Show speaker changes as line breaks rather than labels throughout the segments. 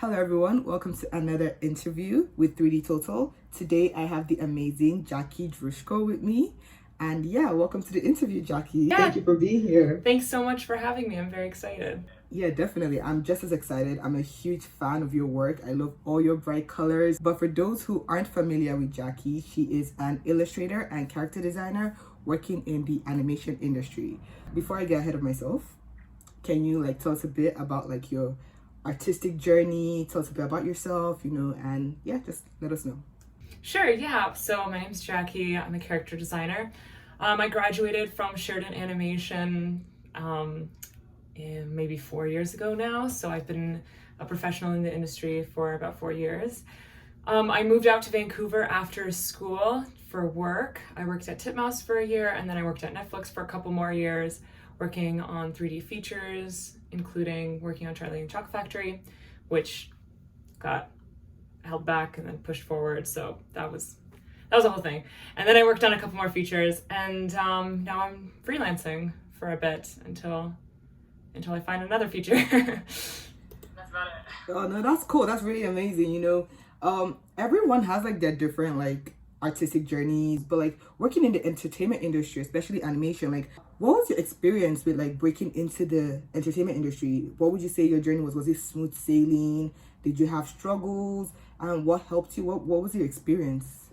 Hello everyone, welcome to another interview with 3D Total. Today I have the amazing Jackie Droujko with me. And yeah, welcome to the interview, Jackie.
Yeah.
Thank you for being here.
Thanks so much for having me. I'm very excited.
Yeah, definitely. I'm just as excited. I'm a huge fan of your work. I love all your bright colors. But for those who aren't familiar with Jackie, she is an illustrator and character designer working in the animation industry. Before I get ahead of myself, can you tell us a bit about your artistic journey? Tell us a bit about yourself, and yeah, just let us know.
Sure, yeah. So my name's Jackie. I'm a character designer. I graduated from Sheridan Animation maybe 4 years ago now. So I've been a professional in the industry for about 4 years. I moved out to Vancouver after school for work. I worked at Titmouse for a year, and then I worked at Netflix for a couple more years, working on 3D features, including working on Charlie and the Chocolate Factory, which got held back and then pushed forward. So that was the whole thing. And then I worked on a couple more features, and now I'm freelancing for a bit until I find another feature. That's about it.
Oh no, that's cool. That's really amazing. Everyone has their different artistic journeys, but working in the entertainment industry, especially animation, what was your experience with breaking into the entertainment industry? What would you say your journey was? Was it smooth sailing? Did you have struggles? And what helped you? What was your experience?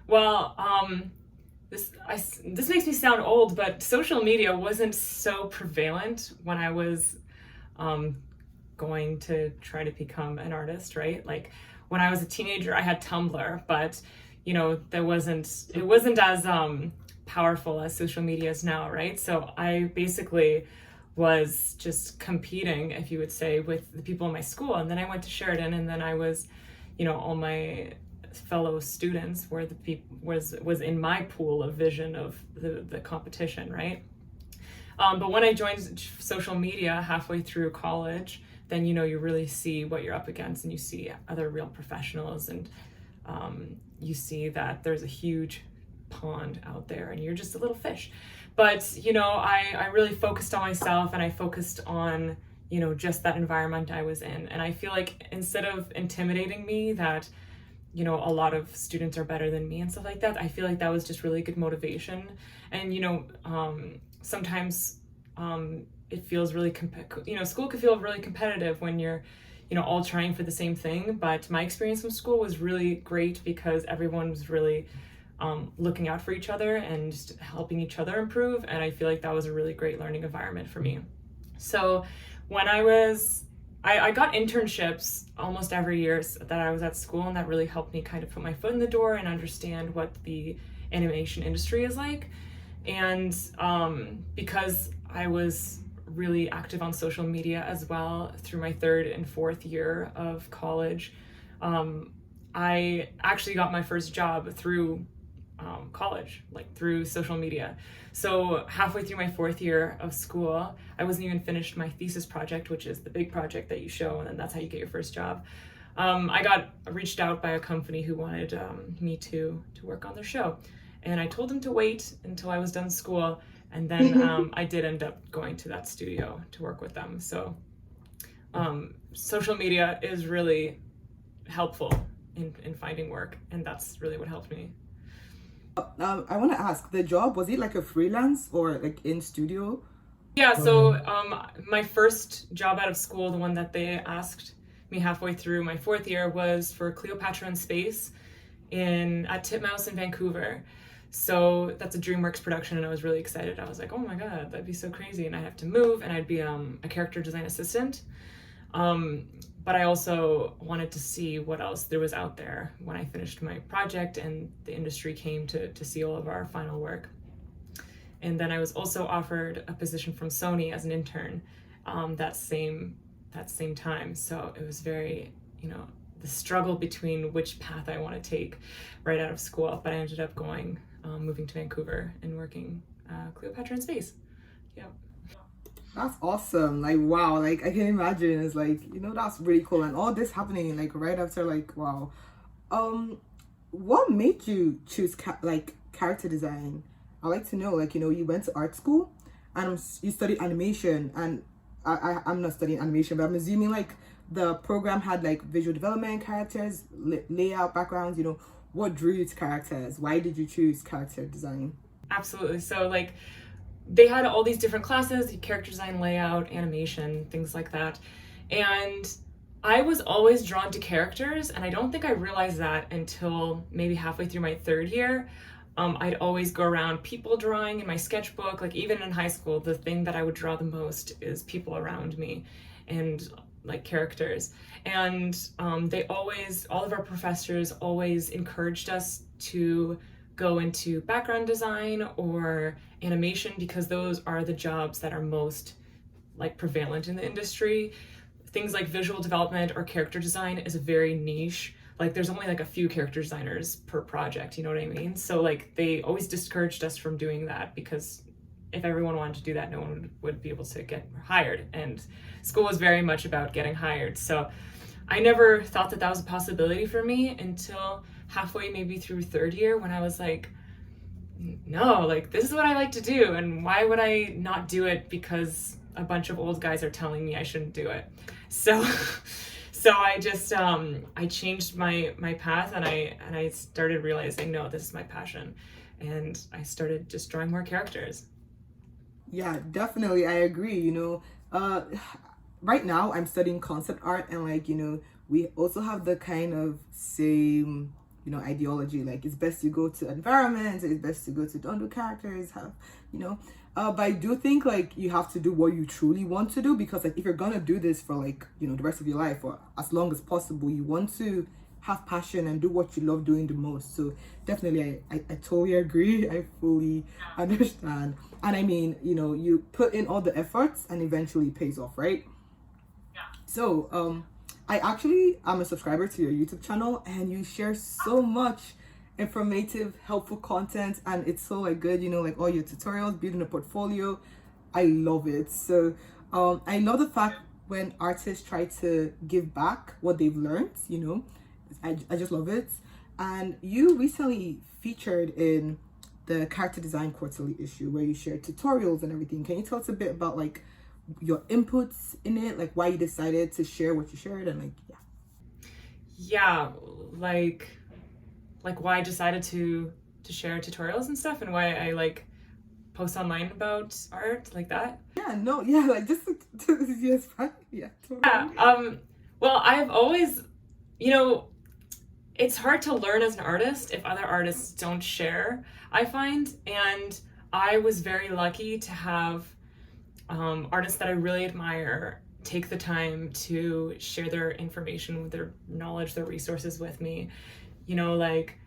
Well, this makes me sound old, but social media wasn't so prevalent when I was going to try to become an artist, right? When I was a teenager, I had Tumblr, but it wasn't as powerful as social media is now, right? So I basically was just competing, if you would say, with the people in my school. And then I went to Sheridan, and then I was, all my fellow students were the people was in my pool of vision of the competition, right? But when I joined social media halfway through college, then you really see what you're up against, and you see other real professionals, and you see that there's a huge pond out there and you're just a little fish. But I really focused on myself, and I focused on just that environment I was in. And I feel like instead of intimidating me that a lot of students are better than me and stuff like that, I feel like that was just really good motivation. And sometimes it feels really school could feel really competitive when you're all trying for the same thing. But my experience from school was really great because everyone was really looking out for each other and just helping each other improve. And I feel like that was a really great learning environment for me. So when I got internships almost every year that I was at school, and that really helped me kind of put my foot in the door and understand what the animation industry is like. And because I was really active on social media as well through my 3rd and 4th year of college, I actually got my first job through college, through social media. So halfway through my 4th year of school, I wasn't even finished my thesis project, which is the big project that you show, and then that's how you get your first job. I got reached out by a company who wanted me to work on their show, and I told them to wait until I was done school, and then I did end up going to that studio to work with them. So social media is really helpful in finding work, and that's really what helped me.
I want to ask, the job, was it a freelance or in studio?
Yeah, so my first job out of school, the one that they asked me halfway through my 4th year, was for Cleopatra in Space at Titmouse in Vancouver. So that's a DreamWorks production, and I was really excited. I was like, oh my god, that'd be so crazy, and I'd have to move, and I'd be a character design assistant. But I also wanted to see what else there was out there when I finished my project and the industry came to see all of our final work. And then I was also offered a position from Sony as an intern that same time. So it was very, the struggle between which path I want to take right out of school. But I ended up moving to Vancouver and working Cleopatra in Space. Yeah.
That's awesome. Wow. I can imagine. It's that's really cool. And all this happening right after, wow. What made you choose character design? I'd like to know, you went to art school and you studied animation, and I'm not studying animation, but I'm assuming like the program had like visual development, characters, layout, backgrounds, you know, what drew you to characters? Why did you choose character design?
Absolutely. So like they had all these different classes, character design, layout, animation, things like that. And I was always drawn to characters, and I don't think I realized that until maybe halfway through my third year. I'd always go around people drawing in my sketchbook. Like even in high school, the thing that I would draw the most is people around me and like characters. And all of our professors always encouraged us to go into background design or animation because those are the jobs that are most like prevalent in the industry. Things like visual development or character design is a very niche. Like there's only like a few character designers per project, you know what I mean? So like they always discouraged us from doing that because if everyone wanted to do that, no one would be able to get hired. And school was very much about getting hired. So I never thought that that was a possibility for me until halfway maybe through third year when I was like, no, like this is what I like to do. And why would I not do it because a bunch of old guys are telling me I shouldn't do it? So so I just I changed my path, and I started realizing, no, this is my passion, and I started just drawing more characters.
Yeah, definitely, I agree. You know, right now I'm studying concept art, and like, you know, we also have the kind of same, you know, ideology. Like it's best to go to environments, it's best to go to don't do characters, have, you know. But I do think like you have to do what you truly want to do, because like if you're gonna do this for like, you know, the rest of your life or as long as possible, you want to have passion and do what you love doing the most. So definitely I totally agree. I fully understand. And I mean, you know, you put in all the efforts and eventually it pays off, right?
Yeah.
So I actually am a subscriber to your YouTube channel, and you share so much informative, helpful content, and it's so like good, you know, like all your tutorials, building a portfolio. I love it. So I love the fact when artists try to give back what they've learned, you know. I just love it. And you recently featured in the character design quarterly issue where you shared tutorials and everything. Can you tell us a bit about like your inputs in it, like why you decided to share what you shared, and like
Yeah, like why I decided to share tutorials and stuff, and why I like post online about art like that.
Yeah, no, yeah, like just yes, fine. Yeah, totally.
Yeah. Well, I've always, you know, it's hard to learn as an artist if other artists don't share, I find. And I was very lucky to have artists that I really admire take the time to share their information, with their knowledge, their resources with me. You know, like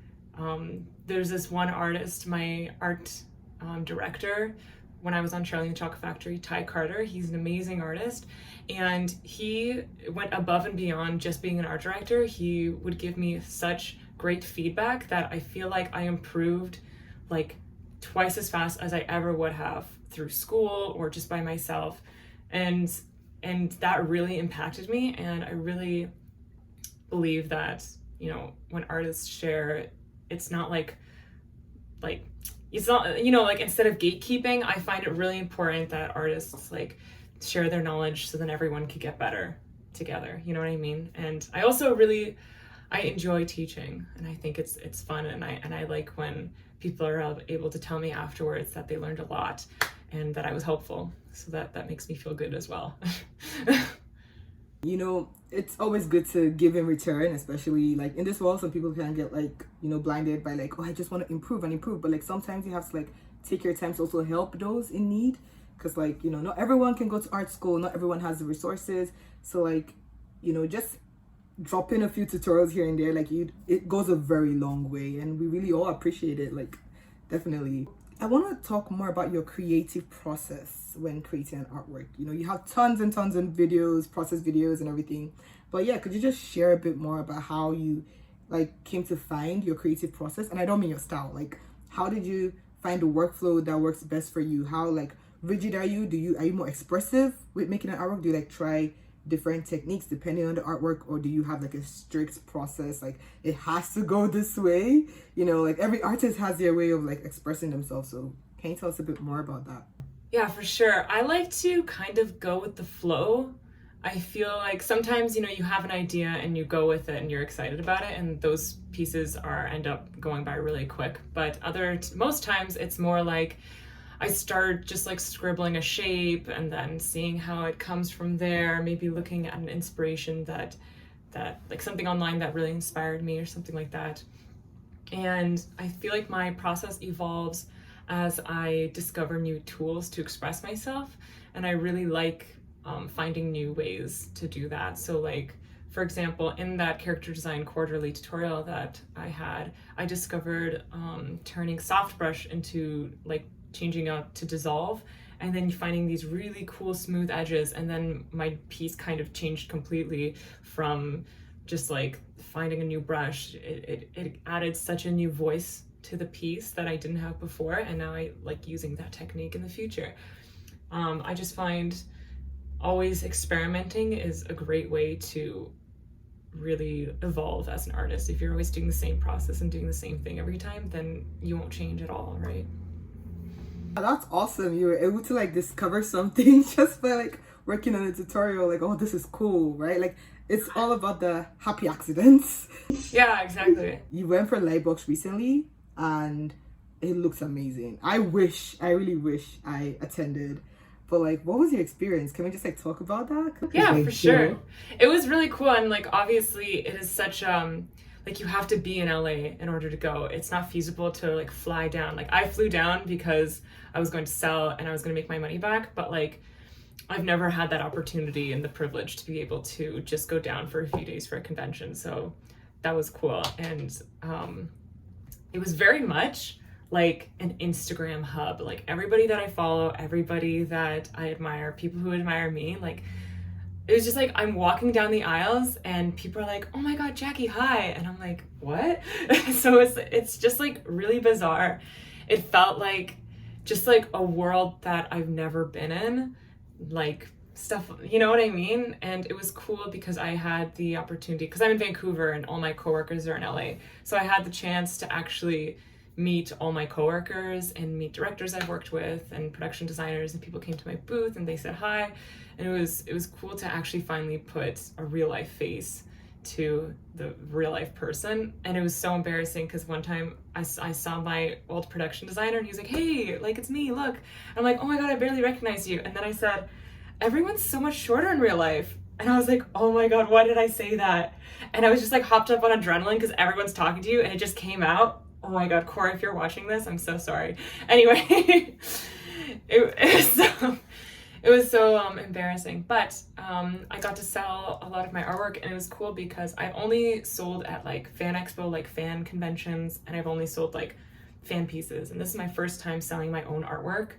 there's this one artist, my art director, when I was on Charlie and the Chocolate Factory, Ty Carter. He's an amazing artist, and he went above and beyond just being an art director. He would give me such great feedback that I feel like I improved like twice as fast as I ever would have through school or just by myself. And that really impacted me, and I really believe that, you know, when artists share, it's not like it's not, you know, like instead of gatekeeping, I find it really important that artists like share their knowledge so then everyone could get better together, you know what I mean? And I also really, I enjoy teaching, and I think it's fun, and I like when people are able to tell me afterwards that they learned a lot and that I was helpful. So that makes me feel good as well.
You know, it's always good to give in return, especially like in this world. Some people can get like, you know, blinded by like, oh, I just want to improve and improve. But like sometimes you have to like take your time to also help those in need, because like, you know, not everyone can go to art school, not everyone has the resources. So like, you know, just drop in a few tutorials here and there, like it goes a very long way, and we really all appreciate it. Like definitely. I want to talk more about your creative process when creating an artwork. You know, you have tons and tons of videos, process videos and everything. But yeah, could you just share a bit more about how you like came to find your creative process? And I don't mean your style. Like, how did you find the workflow that works best for you? How like rigid are you? Are you more expressive with making an artwork? Do you like try different techniques depending on the artwork, or do you have like a strict process, like it has to go this way? You know, like every artist has their way of like expressing themselves. So can you tell us a bit more about that?
Yeah, for sure. I like to kind of go with the flow. I feel like sometimes, you have an idea and you go with it and you're excited about it, and those pieces end up going by really quick. But most times it's more like I start just like scribbling a shape and then seeing how it comes from there, maybe looking at an inspiration that like something online that really inspired me or something like that. And I feel like my process evolves as I discover new tools to express myself. And I really like finding new ways to do that. So, like, for example, in that character design quarterly tutorial that I had, I discovered turning soft brush into like changing out to dissolve, and then finding these really cool smooth edges. And then my piece kind of changed completely from just like finding a new brush. It added such a new voice to the piece that I didn't have before, and now I like using that technique in the future. I just find always experimenting is a great way to really evolve as an artist. If you're always doing the same process and doing the same thing every time, then you won't change at all, right?
That's awesome. You were able to like discover something just by like working on a tutorial. Like, oh, this is cool, right? Like, it's all about the happy accidents.
Yeah, exactly.
You went for Lightbox recently and it looks amazing. I really wish I attended. But like, what was your experience? Can we just like talk about that?
Yeah, for sure. It was really cool, and like obviously it is such like you have to be in LA in order to go. It's not feasible to like fly down. Like I flew down because I was going to sell and I was going to make my money back, but like I've never had that opportunity and the privilege to be able to just go down for a few days for a convention. So that was cool. And it was very much like an Instagram hub. Like everybody that I follow, everybody that I admire, people who admire me, like it was just like I'm walking down the aisles and people are like, oh my God, Jackie, hi. And I'm like, what? So it's just like really bizarre. It felt like just like a world that I've never been in, like stuff, you know what I mean? And it was cool because I had the opportunity, because I'm in Vancouver and all my coworkers are in LA. So I had the chance to actually meet all my coworkers and meet directors I've worked with and production designers, and people came to my booth and they said hi. And it was cool to actually finally put a real life face to the real life person. And it was so embarrassing because one time I saw my old production designer and he was like, hey, like it's me, look. And I'm like, oh my God, I barely recognize you. And then I said, everyone's so much shorter in real life. And I was like, oh my God, why did I say that? And I was just like hopped up on adrenaline because everyone's talking to you and it just came out. Oh my God, Cora, if you're watching this, I'm so sorry. Anyway, it was so embarrassing, but I got to sell a lot of my artwork, and it was cool because I've only sold at like fan expo, like fan conventions, and I've only sold like fan pieces, and this is my first time selling my own artwork.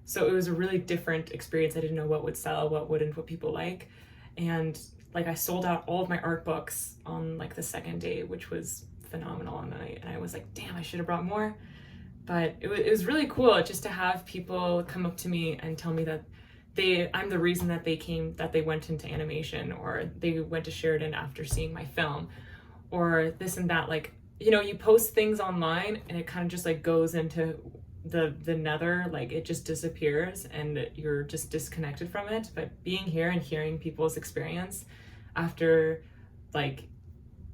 So it was a really different experience. I didn't know what would sell, what wouldn't, what people like, and like I sold out all of my art books on like the second day, which was phenomenal, and I was like, damn, I should have brought more. But it was really cool just to have people come up to me and tell me that I'm the reason that they went into animation, or they went to Sheridan after seeing my film, or this and that. Like, you post things online and it kind of just like goes into the nether, like it just disappears and you're just disconnected from it. But being here and hearing people's experience after like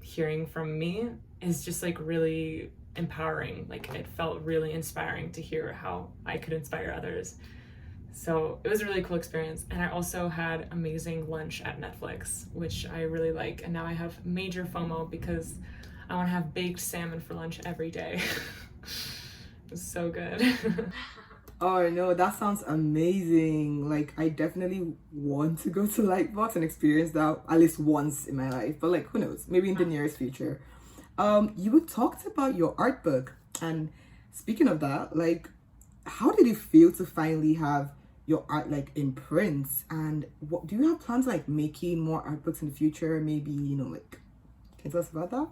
hearing from me is just like really empowering. Like it felt really inspiring to hear how I could inspire others. So it was a really cool experience. And I also had amazing lunch at Netflix, which I really like. And now I have major FOMO because I want to have baked salmon for lunch every day. It's so good.
Oh no, that sounds amazing. Like I definitely want to go to Lightbox and experience that at least once in my life. But like who knows? Maybe in the nearest future. You talked about your art book, and speaking of that, like how did it feel to finally have your art like in print? And what do you have plans like making more art books in the future? Maybe, like can you tell us about that?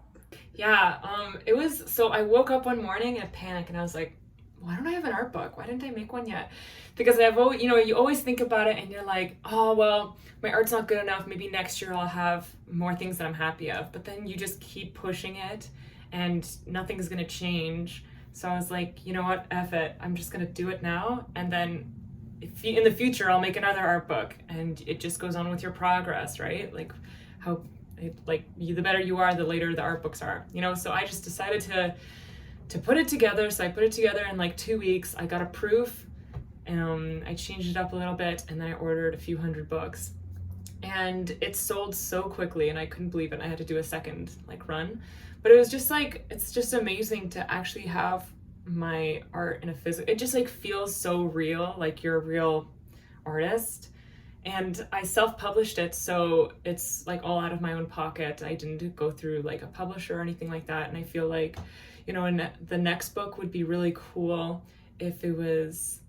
Yeah, it was, so I woke up one morning in a panic and I was like, why don't I have an art book? Why didn't I make one yet? Because I've always, you always think about it and you're like, oh, well, my art's not good enough. Maybe next year I'll have more things that I'm happy of. But then you just keep pushing it and nothing's going to change So I was like, you know what, F it, I'm just gonna do it now, and then if in the future I'll make another art book, and it just goes on with your progress, right? Like how the better you are, the later the art books are, you know. So I just decided to put it together. So I put it together in like 2 weeks. I got a proof, I changed it up a little bit, and then I ordered a few hundred books, and it sold so quickly, and I couldn't believe it. I had to do a second like run, but it was just like, it's just amazing to actually have my art in a physical. It just like feels so real, like you're a real artist. And I self-published it, so it's like all out of my own pocket. I didn't go through like a publisher or anything like that. And I feel like, you know, the next book would be really cool if it was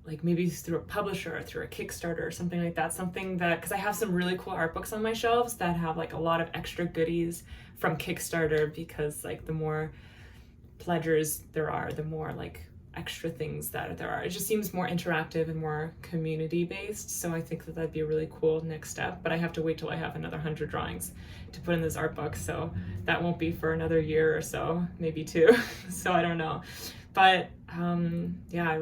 like maybe through a publisher or through a Kickstarter or something like that. Something that, because I have some really cool art books on my shelves that have like a lot of extra goodies from Kickstarter, because like the more pledgers there are, the more like extra things that there are. It just seems more interactive and more community based. So I think that that'd be a really cool next step, but I have to wait till I have another 100 drawings to put in this art book. So that won't be for another year or so, maybe 2. So I don't know. But yeah,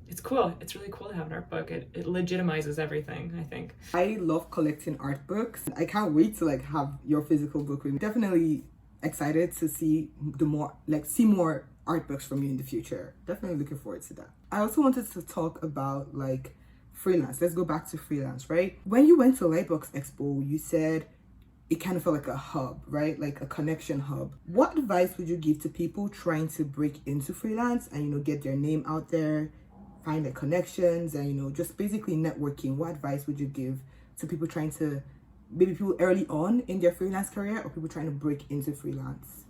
it's cool. It's really cool to have an art book. It legitimizes everything, I think.
I love collecting art books. I can't wait to like have your physical book with me. Definitely excited to see more art books from you in the future. Definitely looking forward to that. I also wanted to talk about like freelance. Let's go back to freelance, right? When you went to Lightbox Expo, you said it kind of felt like a hub, right? Like a connection hub. What advice would you give to people trying to break into freelance and, you know, get their name out there, find their connections, and, you know, just basically networking? What advice would you give to people trying to, maybe people early on in their freelance career, or people trying to break into freelance?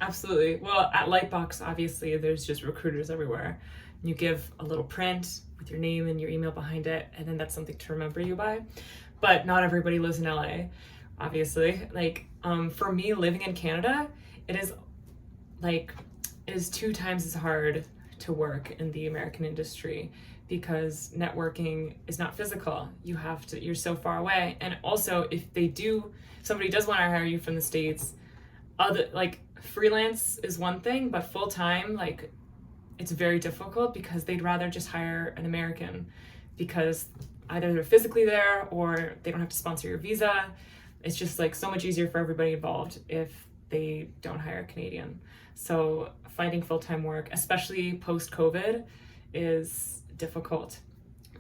Absolutely. Well, at Lightbox, obviously, there's just recruiters everywhere. You give a little print with your name and your email behind it, and then that's something to remember you by. But not everybody lives in LA, obviously. Like, for me, living in Canada, it is 2 times as hard to work in the American industry, because networking is not physical. You're so far away. And also, if somebody does want to hire you from the States, freelance is one thing, but full-time, like, it's very difficult, because they'd rather just hire an American, because either they're physically there or they don't have to sponsor your visa. It's just like so much easier for everybody involved if they don't hire a Canadian. So finding full-time work, especially post-COVID, is difficult.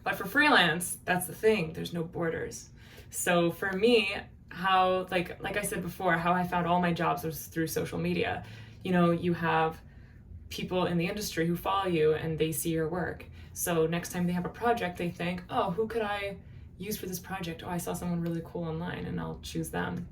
But for freelance, that's the thing, there's no borders. So for me, how, like I said before, how I found all my jobs was through social media. You know, you have people in the industry who follow you and they see your work. So next time they have a project, they think, oh, who could I use for this project? Oh, I saw someone really cool online, and I'll choose them.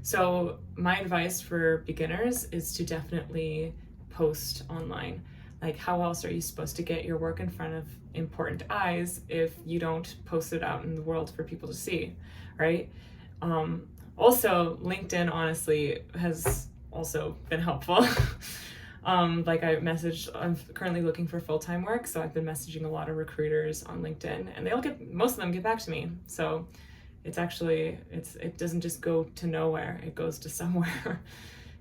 So my advice for beginners is to definitely post online. Like, how else are you supposed to get your work in front of important eyes if you don't post it out in the world for people to see, right? Also, LinkedIn honestly has also been helpful. I'm currently looking for full-time work, so I've been messaging a lot of recruiters on LinkedIn, and most of them get back to me. So it doesn't just go to nowhere, it goes to somewhere.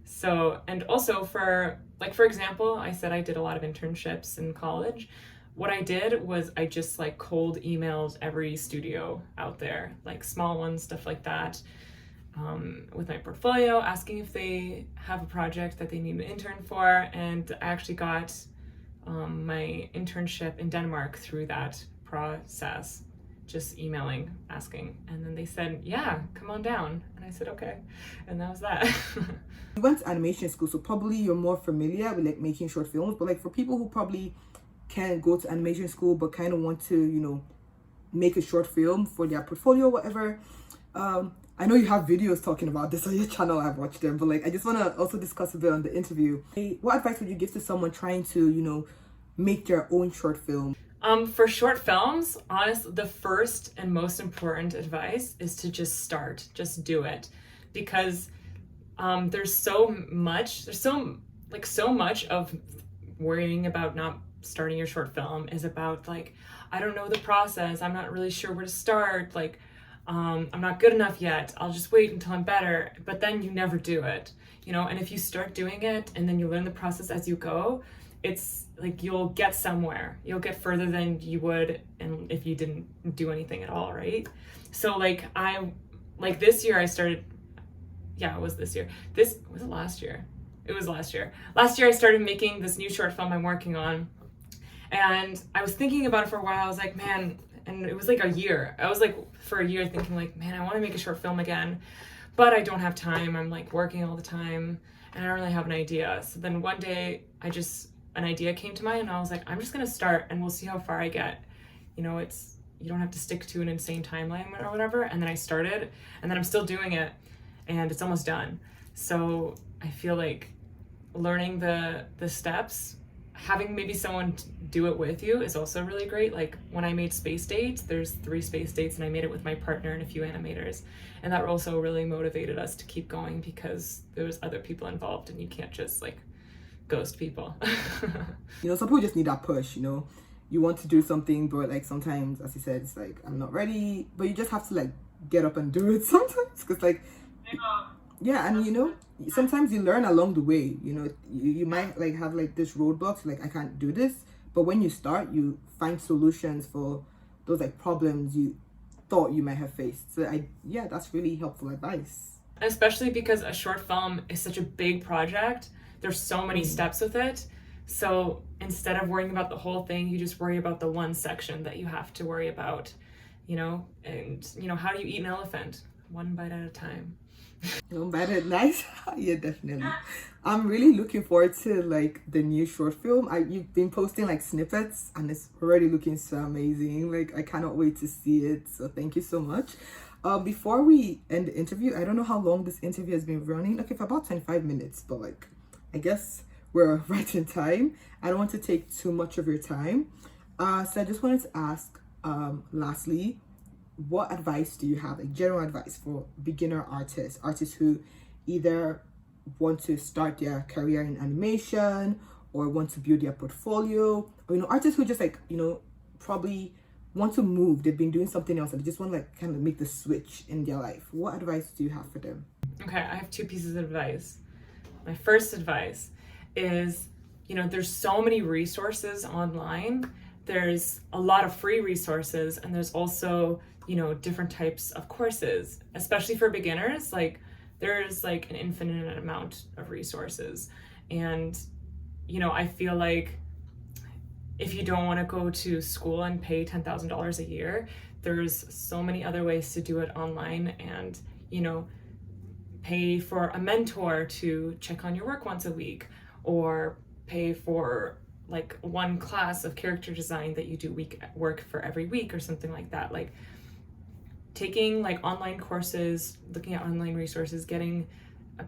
So, and also for example, I said I did a lot of internships in college. What I did was I just like cold emailed every studio out there, like small ones, stuff like that, with my portfolio, asking if they have a project that they need an intern for. And I actually got my internship in Denmark through that process, just emailing, asking. And then they said, yeah, come on down. And I said, okay. And that was that.
You went to animation school, so probably you're more familiar with like making short films, but like for people who probably can't go to animation school but kind of want to, you know, make a short film for their portfolio or whatever, I know you have videos talking about this on your channel. I've watched them, but like I just want to also discuss a bit on the interview. What advice would you give to someone trying to, you know, make their own short film?
For short films, honestly, the first and most important advice is to just start, just do it, because there's so much of worrying about not starting your short film is about like, I don't know the process, I'm not really sure where to start, like I'm not good enough yet, I'll just wait until I'm better. But then you never do it, you know. And if you start doing it and then you learn the process as you go, it's like you'll get somewhere. You'll get further than you would and if you didn't do anything at all, right? So like this year I started, yeah, it was this year. This was it last year. It was last year. Last year I started making this new short film I'm working on. And I was thinking about it for a while. I was like, man, and it was like a year. I was like for a year thinking like, man, I want to make a short film again, but I don't have time. I'm like working all the time and I don't really have an idea. So then one day an idea came to mind and I was like, I'm just going to start and we'll see how far I get. You know, you don't have to stick to an insane timeline or whatever. And then I started and then I'm still doing it and it's almost done. So I feel like learning the steps, having maybe someone do it with you is also really great. Like when I made Space Date, there's 3 Space Dates and I made it with my partner and a few animators. And that also really motivated us to keep going because there was other people involved and you can't just like ghost people.
You know, some people just need that push, you know. You want to do something, but like sometimes, as you said, it's like, I'm not ready. But you just have to like get up and do it sometimes. Because like, yeah, and you know, sometimes you learn along the way. You know, you might like have like this roadblocks, like I can't do this. But when you start, you find solutions for those like problems you thought you might have faced. So yeah, that's really helpful advice.
Especially because a short film is such a big project. There's so many steps with it. So instead of worrying about the whole thing, you just worry about the one section that you have to worry about, you know. And you know, how do you eat an elephant? One bite at a time.
One bite at nice. Yeah, definitely. I'm really looking forward to like the new short film. You've been posting like snippets and it's already looking so amazing. Like I cannot wait to see it. So thank you so much. Before we end the interview, I don't know how long this interview has been running. Okay, for about 25 minutes, but like I guess we're right in time. I don't want to take too much of your time. So I just wanted to ask, lastly, what advice do you have, like general advice for beginner artists who either want to start their career in animation or want to build their portfolio, or, you know, artists who just like, you know, probably want to move, they've been doing something else and they just want to like kind of make the switch in their life. What advice do you have for them?
Okay, I have 2 pieces of advice. My first advice is, you know, there's so many resources online. There's a lot of free resources and there's also, you know, different types of courses, especially for beginners. Like there's like an infinite amount of resources. And, you know, I feel like if you don't want to go to school and pay $10,000 a year, there's so many other ways to do it online and, you know, pay for a mentor to check on your work once a week, or pay for like one class of character design that you do work for every week or something like that. Like taking like online courses, looking at online resources, getting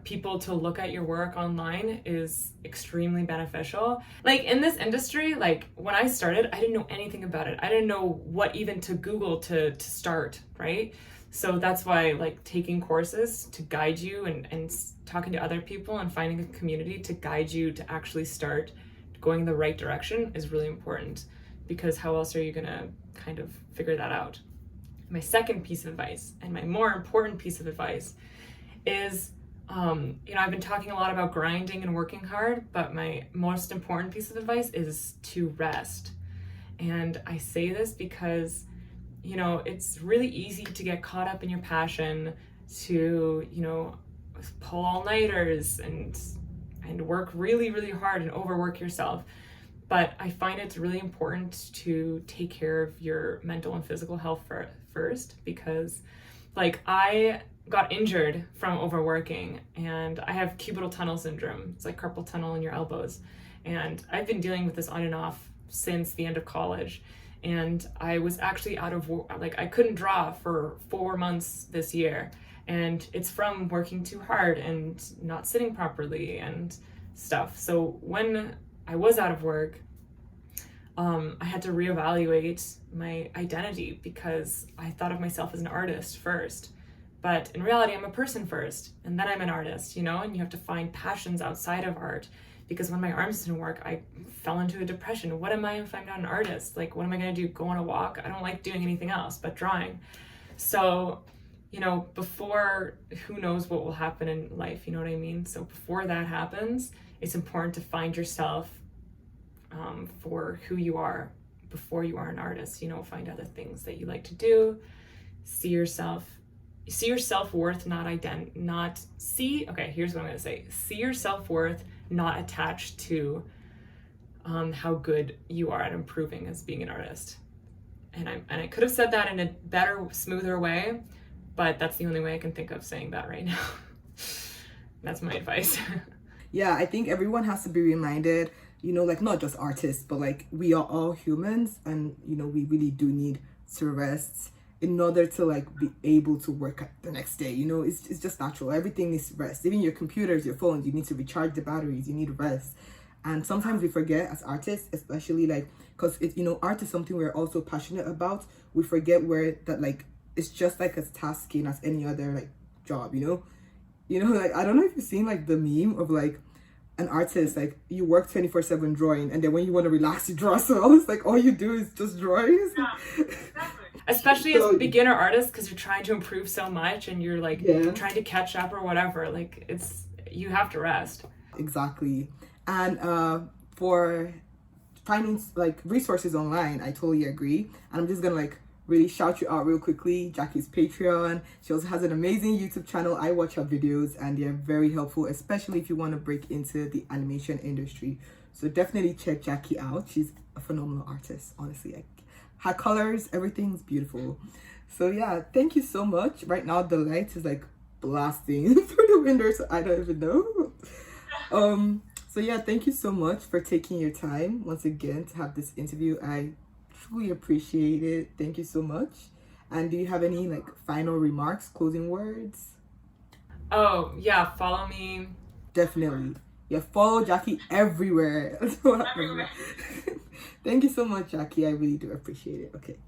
people to look at your work online is extremely beneficial. Like in this industry, like when I started, I didn't know anything about it. I didn't know what even to Google to start, right? So that's why like taking courses to guide you and talking to other people and finding a community to guide you to actually start going in the right direction is really important, because how else are you gonna kind of figure that out? My second piece of advice, and my more important piece of advice, is you know, I've been talking a lot about grinding and working hard, but my most important piece of advice is to rest. And I say this because, you know, it's really easy to get caught up in your passion, to, you know, pull all-nighters and work really, really hard and overwork yourself. But I find it's really important to take care of your mental and physical health first, because like I got injured from overworking and I have cubital tunnel syndrome. It's like carpal tunnel in your elbows. And I've been dealing with this on and off since the end of college. And I was actually out of work, like I couldn't draw for 4 months this year. And it's from working too hard and not sitting properly and stuff. So when I was out of work, I had to reevaluate my identity, because I thought of myself as an artist first. But in reality, I'm a person first, and then I'm an artist, you know, and you have to find passions outside of art. Because when my arms didn't work, I fell into a depression. What am I if I'm not an artist? Like, what am I gonna do? Go on a walk? I don't like doing anything else but drawing. So, you know, before, who knows what will happen in life, you know what I mean? So before that happens, it's important to find yourself for who you are before you are an artist. You know, find other things that you like to do, see your self-worth, here's what I'm gonna say. See your self-worth not attached to how good you are at improving as being an artist. And I could have said that in a better, smoother way, but that's the only way I can think of saying that right now. That's my advice.
Yeah, I think everyone has to be reminded, you know, like not just artists, but like we are all humans, and you know, we really do need to rest in order to like be able to work the next day. You know, it's just natural. Everything needs rest. Even your computers, your phones, you need to recharge the batteries. You need rest. And sometimes we forget as artists, especially like, because it's, you know, art is something we're also passionate about. We forget where that like it's just like as tasking as any other like job, you know, like I don't know if you've seen like the meme of like an artist, like you work 24/7 drawing, and then when you want to relax you draw. So it's like all you do is just drawings.
Yeah, exactly. Especially as a beginner artist, because you're trying to improve so much and you're like trying to catch up or whatever, like you have to rest.
Exactly. And for finding like resources online, I totally agree. And I'm just gonna like really shout you out real quickly. Jackie's Patreon. She also has an amazing YouTube channel. I watch her videos and they're very helpful, especially if you want to break into the animation industry. So definitely check Jackie out. She's a phenomenal artist, honestly. Like her colors, everything's beautiful. So yeah, thank you so much. Right now the light is like blasting through the window, so I don't even know. So yeah, thank you so much for taking your time once again to have this interview. I truly appreciate it. Thank you so much. And do you have any like final remarks, closing words?
Oh yeah, follow me.
Definitely. Yeah, follow Jackie everywhere. Everywhere. Thank you so much, Jackie. I really do appreciate it. Okay.